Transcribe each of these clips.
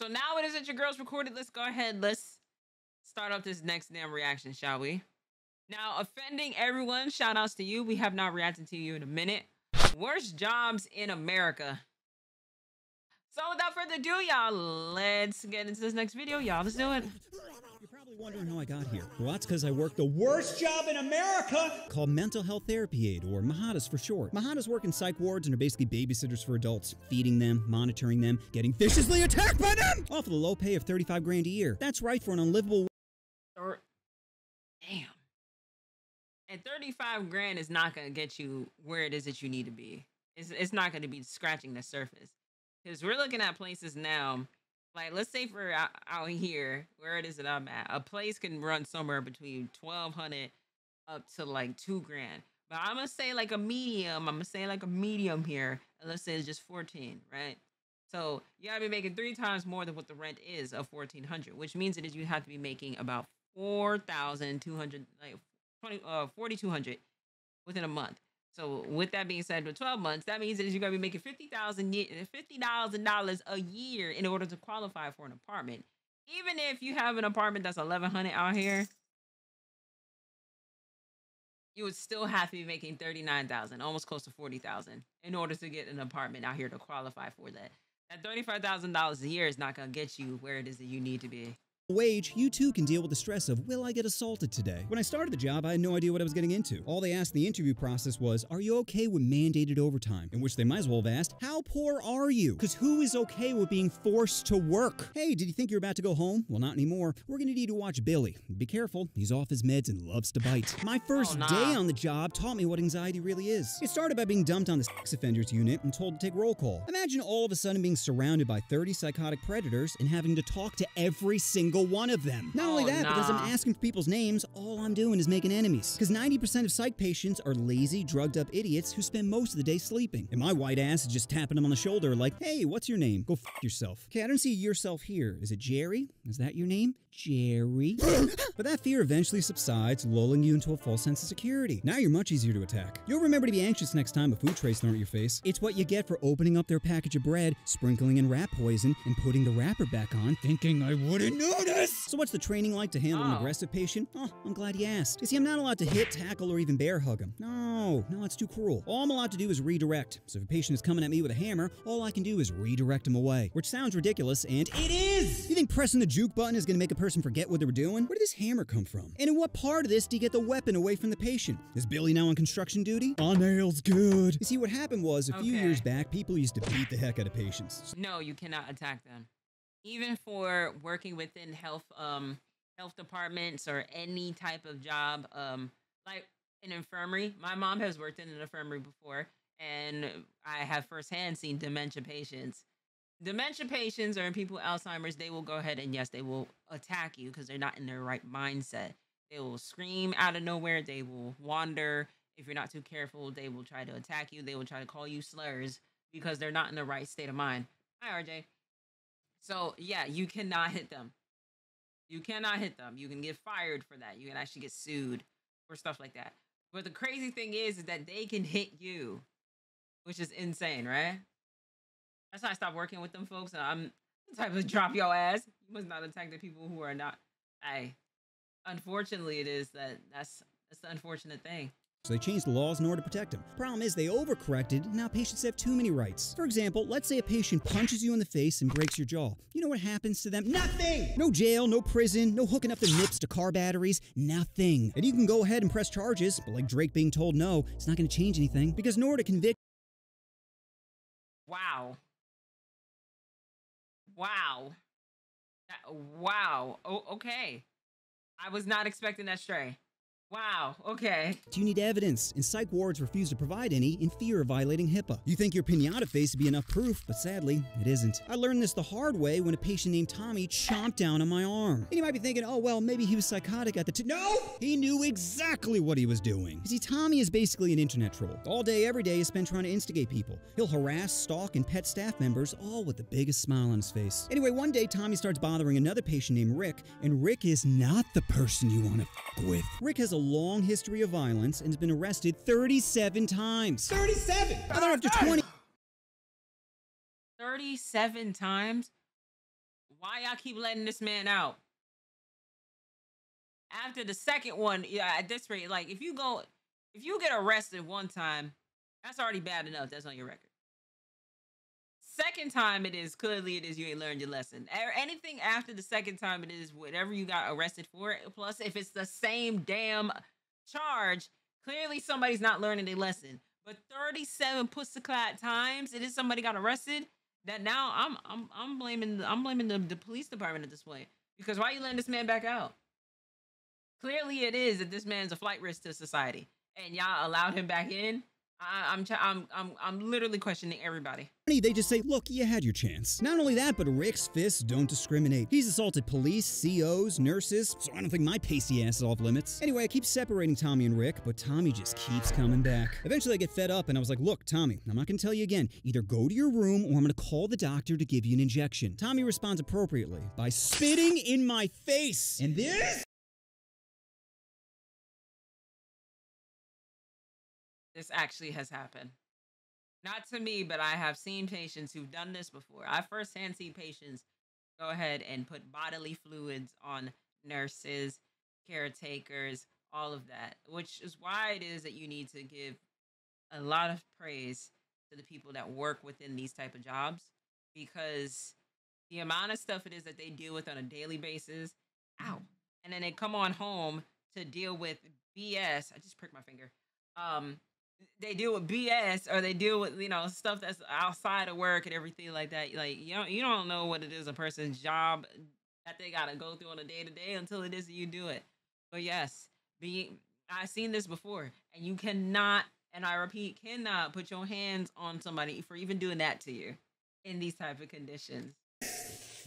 So now it is that your girls recorded. Let's go ahead. Let's start off this next damn reaction, shall we? Now, offending everyone, shout outs to you. We have not reacted to you in a minute. Worst jobs in America. So without further ado, y'all, let's get into this next video. Y'all, let's do it. You're probably wondering how I got here. Well, that's because I work the worst job in America called mental health therapy aide, or MHATAs for short. MHATAs work in psych wards and are basically babysitters for adults, feeding them, monitoring them, getting viciously attacked by them, all for the low pay of 35 grand a year. That's right, for an unlivable... Damn. And 35 grand is not going to get you where it is that you need to be. It's not going to be scratching the surface. Because we're looking at places now, like let's say for out here, where it is that I'm at, a place can run somewhere between 1,200 up to like 2 grand. But I'm going to say like a medium here. And let's say it's just 14, right? So you got to be making 3 times more than what the rent is of 1,400, which means that you have to be making about 4,200, like 4,200 within a month. So with that being said, for 12 months, that means that you're going to be making $50,000 a year in order to qualify for an apartment. Even if you have an apartment that's 1,100 out here, you would still have to be making 39,000, almost close to 40,000, in order to get an apartment out here to qualify for that. That $35,000 a year is not going to get you where it is that you need to be. Wage, you too can deal with the stress of, will I get assaulted today? When I started the job, I had no idea what I was getting into. All they asked in the interview process was, are you okay with mandated overtime? In which they might as well have asked, how poor are you? Because who is okay with being forced to work? Hey, did you think you're about to go home? Well, not anymore. We're gonna need to watch Billy. Be careful, he's off his meds and loves to bite. My first day on the job taught me what anxiety really is. It started by being dumped on the sex offenders unit and told to take roll call. Imagine all of a sudden being surrounded by 30 psychotic predators and having to talk to every single one of them. Not only that, because I'm asking for people's names, all I'm doing is making enemies. Because 90% of psych patients are lazy, drugged up idiots who spend most of the day sleeping. And my white ass is just tapping them on the shoulder like, hey, what's your name? Go f yourself. Okay, I don't see yourself here. Is it Jerry? Is that your name? Jerry? But that fear eventually subsides, lulling you into a false sense of security. Now you're much easier to attack. You'll remember to be anxious next time a food trace thrown at your face. It's what you get for opening up their package of bread, sprinkling in rat poison, and putting the wrapper back on, thinking I wouldn't notice. So what's the training like to handle an aggressive patient? Oh, I'm glad you asked. You see, I'm not allowed to hit, tackle, or even bear hug him. No, it's too cruel. All I'm allowed to do is redirect. So if a patient is coming at me with a hammer, all I can do is redirect him away. Which sounds ridiculous, and it is! You think pressing the juke button is gonna make a person forget what they were doing? Where did this hammer come from? And in what part of this do you get the weapon away from the patient? Is Billy now on construction duty? Oh, nails good. You see, what happened was, a few years back, people used to beat the heck out of patients. No, you cannot attack them. Even for working within health departments or any type of job, like an infirmary. My mom has worked in an infirmary before, and I have firsthand seen dementia patients. Dementia patients or people with Alzheimer's, they will go ahead and yes, they will attack you because they're not in their right mindset. They will scream out of nowhere. They will wander. If you're not too careful, they will try to attack you. They will try to call you slurs because they're not in the right state of mind. Hi, RJ. So yeah, you cannot hit them. You cannot hit them. You can get fired for that. You can actually get sued for stuff like that. But the crazy thing is that they can hit you, which is insane, right? That's why I stopped working with them folks. And I'm the type of drop your ass. You must not attack the people who are not. Unfortunately, it is that's the unfortunate thing. So they changed the laws in order to protect them. Problem is, they overcorrected, and now patients have too many rights. For example, let's say a patient punches you in the face and breaks your jaw. You know what happens to them? Nothing! No jail, no prison, no hooking up their nips to car batteries, nothing. And you can go ahead and press charges, but like Drake being told no, it's not going to change anything. Because in order to convict... Wow. Wow. Wow. Oh, okay. I was not expecting that stray. Wow, okay. You need evidence, and psych wards refuse to provide any in fear of violating HIPAA. You think your pinata face would be enough proof, but sadly, it isn't. I learned this the hard way when a patient named Tommy chomped down on my arm. And you might be thinking, oh, well, maybe he was psychotic at the time. No! He knew exactly what he was doing. You see, Tommy is basically an internet troll. All day, every day is spent trying to instigate people. He'll harass, stalk, and pet staff members, all with the biggest smile on his face. Anyway, one day, Tommy starts bothering another patient named Rick, and Rick is not the person you want to f with. Rick has a long history of violence and has been arrested 37 times. 37! Other after 20. 37 times? Why y'all keep letting this man out? After the second one, yeah, at this rate, like if you get arrested one time, that's already bad enough. That's on your record. Second time, it is you ain't learned your lesson. Anything after the second time, it is whatever you got arrested for. Plus, if it's the same damn charge, clearly somebody's not learning their lesson. But 37 pussycat times, it is somebody got arrested. That now I'm blaming the police department at this point, because why are you letting this man back out? Clearly, it is that this man's a flight risk to society, and y'all allowed him back in. I'm literally questioning everybody. They just say, look, you had your chance. Not only that, but Rick's fists don't discriminate. He's assaulted police, COs, nurses, so I don't think my pasty ass is off limits. Anyway, I keep separating Tommy and Rick, but Tommy just keeps coming back. Eventually, I get fed up, and I was like, look, Tommy, I'm not gonna tell you again. Either go to your room, or I'm gonna call the doctor to give you an injection. Tommy responds appropriately by spitting in my face. And this actually has happened. Not to me, but I have seen patients who've done this before. I firsthand see patients go ahead and put bodily fluids on nurses, caretakers, all of that, which is why it is that you need to give a lot of praise to the people that work within these type of jobs, because the amount of stuff it is that they deal with on a daily basis, ow, and then they come on home to deal with BS. I just pricked my finger. They deal with BS, or they deal with, stuff that's outside of work and everything like that. Like, you don't know what it is a person's job that they got to go through on a day-to-day until it is that you do it. But yes, I've seen this before, and you cannot, and I repeat, cannot put your hands on somebody for even doing that to you in these type of conditions.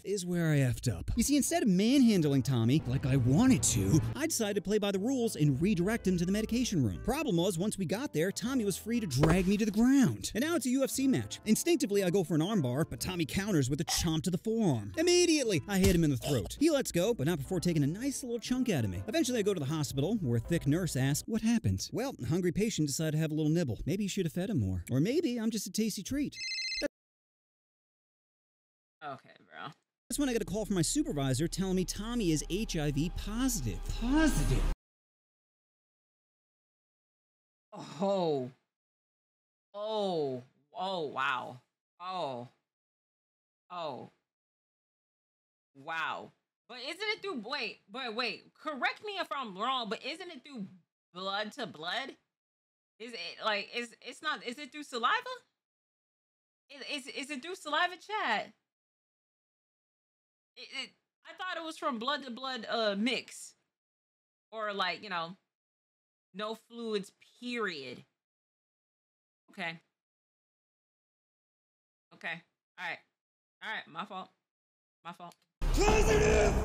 is where I effed up. You see, instead of manhandling Tommy like I wanted to, I decided to play by the rules and redirect him to the medication room. Problem was, once we got there, Tommy was free to drag me to the ground. And now it's a UFC match. Instinctively, I go for an armbar, but Tommy counters with a chomp to the forearm. Immediately, I hit him in the throat. He lets go, but not before taking a nice little chunk out of me. Eventually, I go to the hospital, where a thick nurse asks, what happened? Well, a hungry patient decided to have a little nibble. Maybe you should have fed him more. Or maybe I'm just a tasty treat. Okay, bro. That's when I get a call from my supervisor telling me Tommy is HIV positive. Oh. Oh. Oh, wow. Oh. Oh. Wow. But isn't it through, wait, correct me if I'm wrong, but isn't it through blood to blood? Is it, like, it's not, is it through saliva? Is it through saliva, chat? I thought it was from blood to blood mix, or like, you know, no fluids, period. Okay. All right, my fault.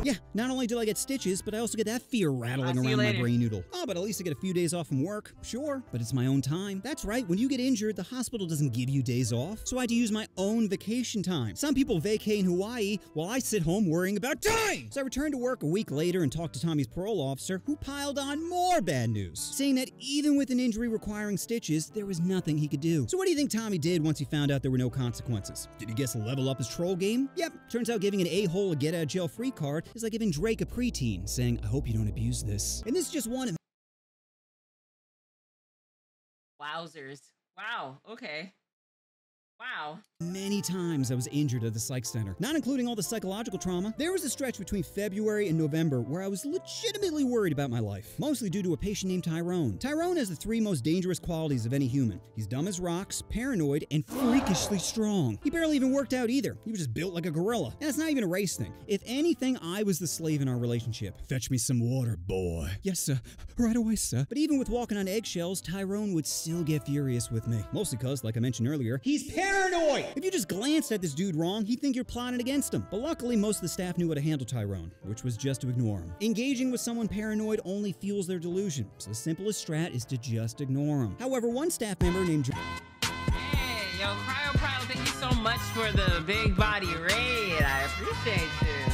Yeah, not only do I get stitches, but I also get that fear rattling around my brain noodle. Oh, but at least I get a few days off from work. Sure, but it's my own time. That's right, when you get injured, the hospital doesn't give you days off, so I had to use my own vacation time. Some people vacay in Hawaii, while I sit home worrying about dying. So I returned to work a week later and talked to Tommy's parole officer, who piled on more bad news, saying that even with an injury requiring stitches, there was nothing he could do. So what do you think Tommy did once he found out there were no consequences? Did he guess level up his troll game? Yep, turns out giving an a-hole a get-out-of-jail-free card is like giving Drake a preteen, saying, I hope you don't abuse this. And this is just one of... Wowzers. Wow, okay. Wow. Many times I was injured at the psych center, not including all the psychological trauma. There was a stretch between February and November where I was legitimately worried about my life, mostly due to a patient named Tyrone. Tyrone has the 3 most dangerous qualities of any human. He's dumb as rocks, paranoid, and freakishly strong. He barely even worked out either. He was just built like a gorilla. And it's not even a race thing. If anything, I was the slave in our relationship. Fetch me some water, boy. Yes, sir. Right away, sir. But even with walking on eggshells, Tyrone would still get furious with me. Mostly because, like I mentioned earlier, he's paranoid! If you just glanced at this dude wrong, he'd think you're plotting against him. But luckily, most of the staff knew how to handle Tyrone, which was just to ignore him. Engaging with someone paranoid only fuels their delusion, so the simplest strat is to just ignore him. However, one staff member named... Hey, yo, Cryo, thank you so much for the big body raid. I appreciate you.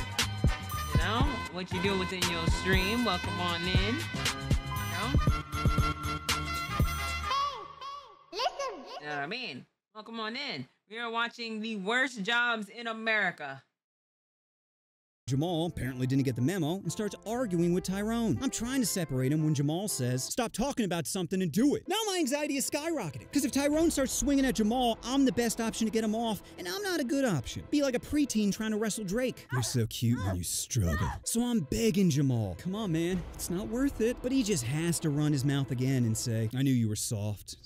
You know, what you do within your stream, welcome on in. You know? You know what I mean? Welcome on in. We are watching the worst jobs in America. Jamal apparently didn't get the memo and starts arguing with Tyrone. I'm trying to separate him when Jamal says, stop talking about something and do it. Now my anxiety is skyrocketing, because if Tyrone starts swinging at Jamal, I'm the best option to get him off, and I'm not a good option. Be like a preteen trying to wrestle Drake. You're so cute when you struggle. So I'm begging Jamal, come on man, it's not worth it. But he just has to run his mouth again and say, I knew you were soft.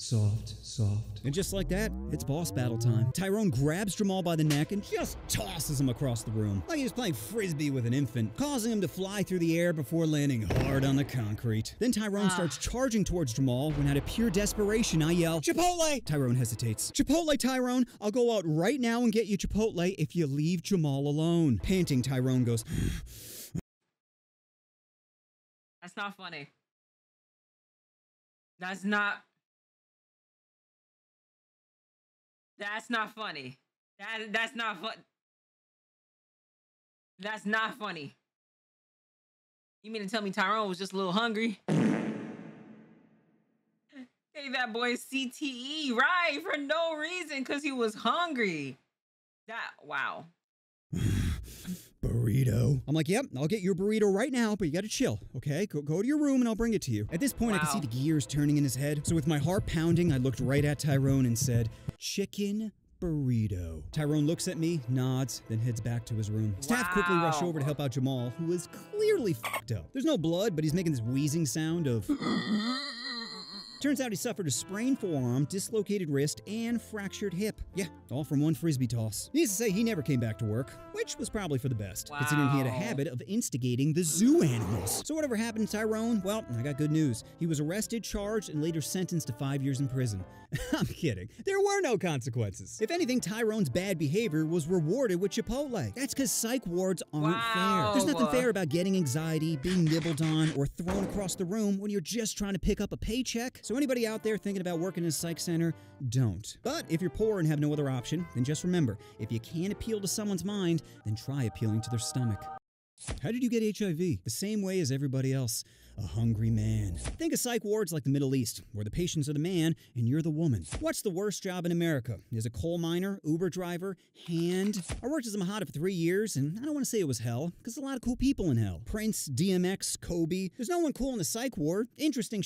And just like that, it's boss battle time. Tyrone grabs Jamal by the neck and just tosses him across the room, like he was playing frisbee with an infant, causing him to fly through the air before landing hard on the concrete. Then Tyrone starts charging towards Jamal when out of pure desperation I yell, Chipotle! Tyrone hesitates. Chipotle, Tyrone! I'll go out right now and get you Chipotle if you leave Jamal alone. Panting, Tyrone goes, That's not funny. That's not funny. That's not fun. That's not funny. You mean to tell me Tyrone was just a little hungry? Gave that boy CTE, right, for no reason, because he was hungry. Wow. Burrito. I'm like, yep, I'll get your burrito right now, but you gotta chill, okay? Go to your room and I'll bring it to you. At this point, I could see the gears turning in his head, so with my heart pounding, I looked right at Tyrone and said, chicken burrito. Tyrone looks at me, nods, then heads back to his room. Staff quickly rush over to help out Jamal, who is clearly fucked up. There's no blood, but he's making this wheezing sound of... Turns out he suffered a sprained forearm, dislocated wrist, and fractured hip. Yeah, all from one frisbee toss. Needless to say, he never came back to work, which was probably for the best, considering he had a habit of instigating the zoo animals. So whatever happened to Tyrone, well, I got good news. He was arrested, charged, and later sentenced to 5 years in prison. I'm kidding. There were no consequences. If anything, Tyrone's bad behavior was rewarded with Chipotle. That's because psych wards aren't fair. There's nothing fair about getting anxiety, being nibbled on, or thrown across the room when you're just trying to pick up a paycheck. So anybody out there thinking about working in a psych center, don't. But if you're poor and have no other option, then just remember, if you can't appeal to someone's mind, then try appealing to their stomach. How did you get HIV? The same way as everybody else. A hungry man. Think of psych wards like the Middle East, where the patients are the man and you're the woman. What's the worst job in America? Is a coal miner, Uber driver, hand? I worked as a Mahada for 3 years, and I don't want to say it was hell, because there's a lot of cool people in hell. Prince, DMX, Kobe. There's no one cool in the psych ward. Interesting.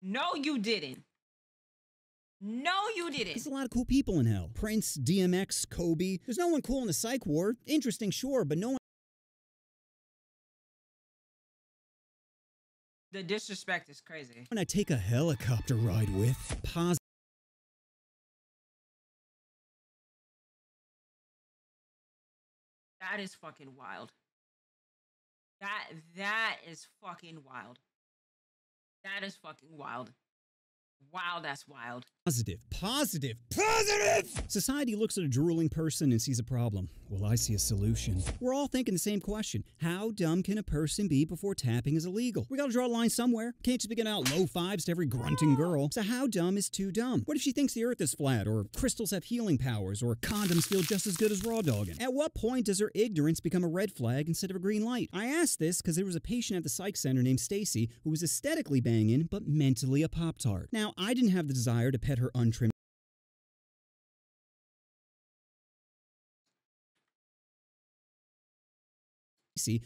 No, you didn't. No, you didn't. There's a lot of cool people in hell. Prince, DMX, Kobe. There's no one cool in the psych ward. Interesting, sure, but no one. The disrespect is crazy. When I take a helicopter ride with, That is fucking wild. That is fucking wild. That is fucking wild. Wow, that's wild. Positive. Society looks at a drooling person and sees a problem. Well, I see a solution. We're all thinking the same question. How dumb can a person be before tapping is illegal? We gotta draw a line somewhere. Can't just be giving out low fives to every grunting girl. So how dumb is too dumb? What if she thinks the earth is flat, or crystals have healing powers, or condoms feel just as good as raw dogging? At what point does her ignorance become a red flag instead of a green light? I asked this because there was a patient at the psych center named Stacy who was aesthetically banging, but mentally a Pop-Tart. Now, I didn't have the desire to pet her untrimmed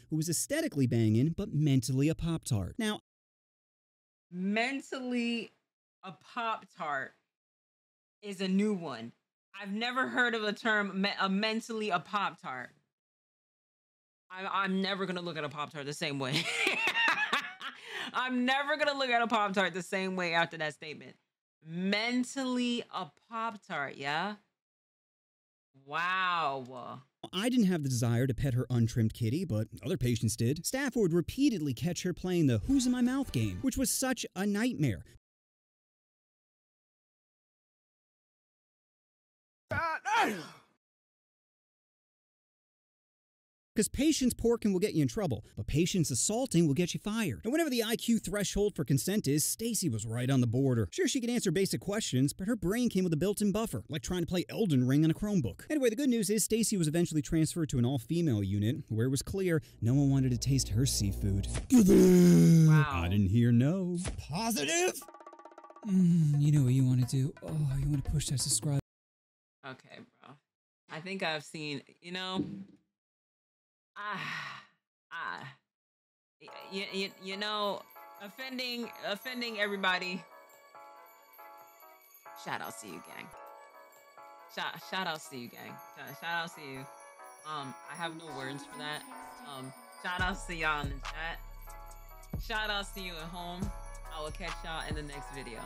who was aesthetically banging, but mentally a Pop-Tart. Now, mentally a Pop-Tart is a new one. I've never heard of a term, mentally a Pop-Tart. I'm never going to look at a Pop-Tart the same way. I'm never going to look at a Pop-Tart the same way after that statement. Mentally a Pop-Tart, yeah? Wow. I didn't have the desire to pet her untrimmed kitty, but other patients did. Staff would repeatedly catch her playing the who's in my mouth game, which was such a nightmare. Because patients porking will get you in trouble, but patients assaulting will get you fired. And whenever the IQ threshold for consent is, Stacy was right on the border. Sure, she could answer basic questions, but her brain came with a built-in buffer, like trying to play Elden Ring on a Chromebook. Anyway, the good news is Stacy was eventually transferred to an all-female unit, where it was clear no one wanted to taste her seafood. Wow. I didn't hear no. Positive? You know what you want to do? Oh, you want to push that subscribe. Okay, bro. I think I've seen, Ah, ah, you know, offending everybody. Shout out to you, gang. Shout out to you, gang. Shout out to you. I have no words for that. Shout outs to y'all in the chat. Shout outs to you at home. I will catch y'all in the next video.